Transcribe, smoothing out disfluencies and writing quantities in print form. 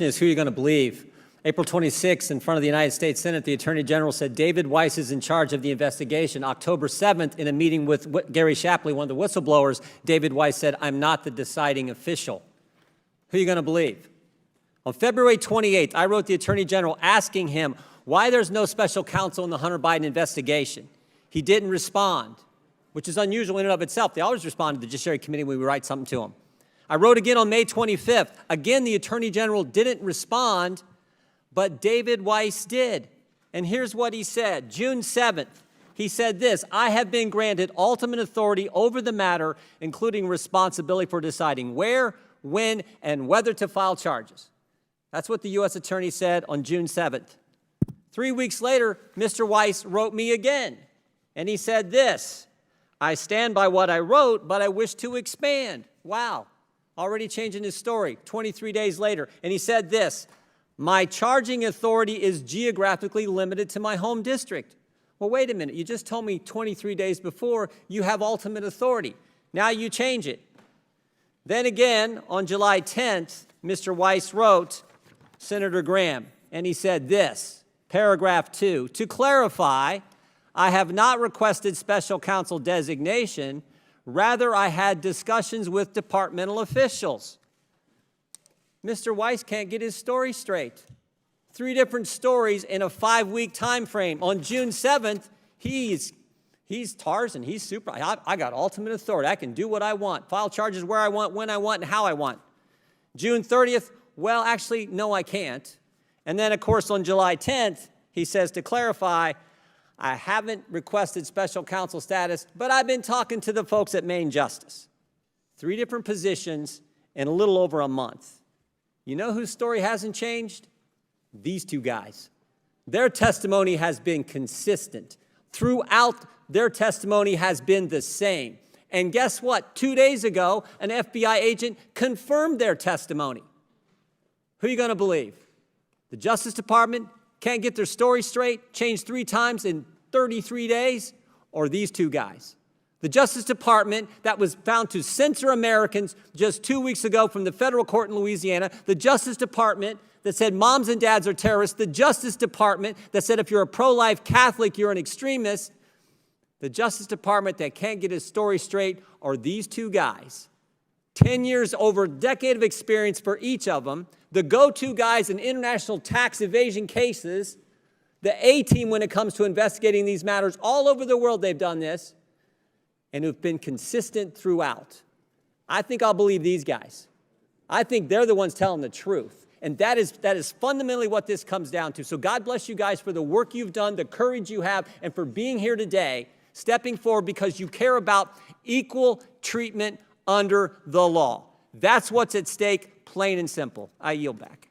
Is who you're going to believe. April 26th, in front of the United States Senate, the Attorney General said David Weiss is in charge of the investigation. October 7th, in a meeting with Gary Shapley, one of the whistleblowers, David Weiss said, "I'm not the deciding official." Who are you going to believe? On February 28th, I wrote the Attorney General asking him why there's no special counsel in the Hunter Biden investigation. He didn't respond, which is unusual in and of itself. They always respond to the Judiciary Committee when we write something to them. I wrote again on May 25th. Again, the Attorney General didn't respond, but David Weiss did. And here's what he said. June 7th, he said this: "I have been granted ultimate authority over the matter, including responsibility for deciding where, when, and whether to file charges." That's what the U.S. Attorney said on June 7th. 3 weeks later, Mr. Weiss wrote me again, and he said this: "I stand by what I wrote, but I wish to expand." Wow. Already changing his story 23 days later. And he said this: "My charging authority is geographically limited to my home district." Well, wait a minute. You just told me 23 days before you have ultimate authority. Now you change it. Then again, on July 10th, Mr. Weiss wrote Senator Graham, and he said this, paragraph 2, "To clarify, I have not requested special counsel designation. Rather, I had discussions with departmental officials." Mr. Weiss can't get his story straight. 3 different stories in a 5-week time frame. On June 7th, he's Tarzan. He's super. I got ultimate authority. I can do what I want, file charges where I want, when I want, and how I want. June 30th, well, actually, no, I can't. And then, of course, on July 10th, he says, "To clarify, I haven't requested special counsel status, but I've been talking to the folks at Maine Justice." 3 different positions in a little over a month. You know whose story hasn't changed? These 2 guys. Their testimony has been consistent. Throughout, their testimony has been the same. And guess what? 2 days ago, an FBI agent confirmed their testimony. Who are you going to believe? The Justice Department can't get their story straight, changed 3 times in 33 days, or these 2 guys? The Justice Department that was found to censor Americans just 2 weeks ago from the federal court in Louisiana, the Justice Department that said moms and dads are terrorists, the Justice Department that said if you're a pro-life Catholic, you're an extremist, the Justice Department that can't get his story straight are these 2 guys. 10 years, over a decade of experience for each of them, the go-to guys in international tax evasion cases, the A-team when it comes to investigating these matters. All over the world they've done this, and who've been consistent throughout. I think I'll believe these guys. I think they're the ones telling the truth. And that is fundamentally what this comes down to. So God bless you guys for the work you've done, the courage you have, and for being here today, stepping forward because you care about equal treatment under the law. That's what's at stake, plain and simple. I yield back.